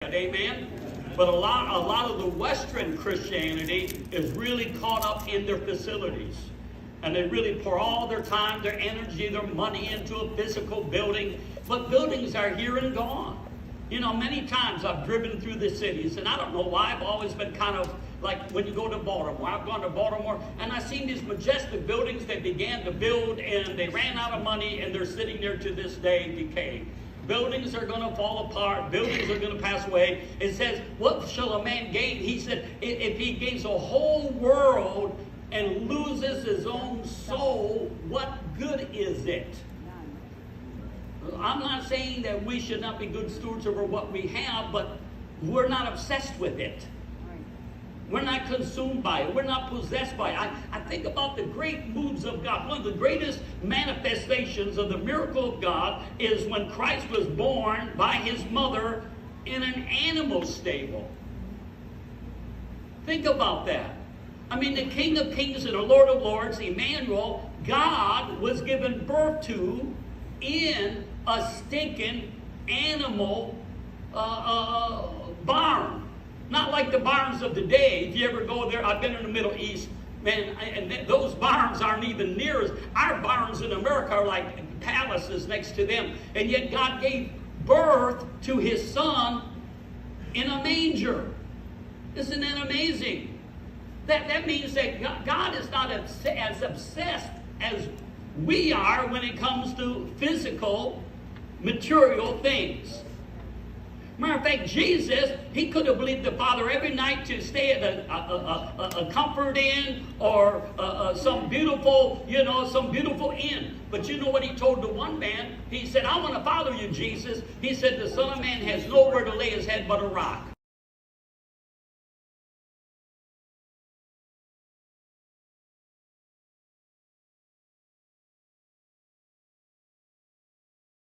Amen. But a lot of the Western Christianity is really caught up in their facilities. And they really pour all their time, their energy, their money into a physical building. But buildings are here and gone. You know, many times I've driven through the cities, and I don't know why, I've always been kind of like when you go to Baltimore. I've gone to Baltimore, and I've seen these majestic buildings they began to build, and they ran out of money, and they're sitting there to this day decaying. Buildings are going to fall apart. Buildings are going to pass away. It says, what shall a man gain? He said, if he gains the whole world and loses his own soul, what good is it? I'm not saying that we should not be good stewards over what we have, but we're not obsessed with it. We're not consumed by it. We're not possessed by it. I think about the great moves of God. One of the greatest manifestations of the miracle of God is when Christ was born by his mother in an animal stable. Think about that. I mean, the King of Kings and the Lord of Lords, Emmanuel, God was given birth to in a stinking animal barn. Not like the barns of today. If you ever go there, I've been in the Middle East, man, and those barns aren't even near us. Our barns in America are like palaces next to them. And yet God gave birth to his son in a manger. Isn't that amazing? That means that God is not as obsessed as we are when it comes to physical, material things. Matter of fact, Jesus, he could have believed the Father every night to stay at a comfort inn or some beautiful inn. But you know what he told the one man? He said, I want to follow you, Jesus. He said, the Son of Man has nowhere to lay his head but a rock.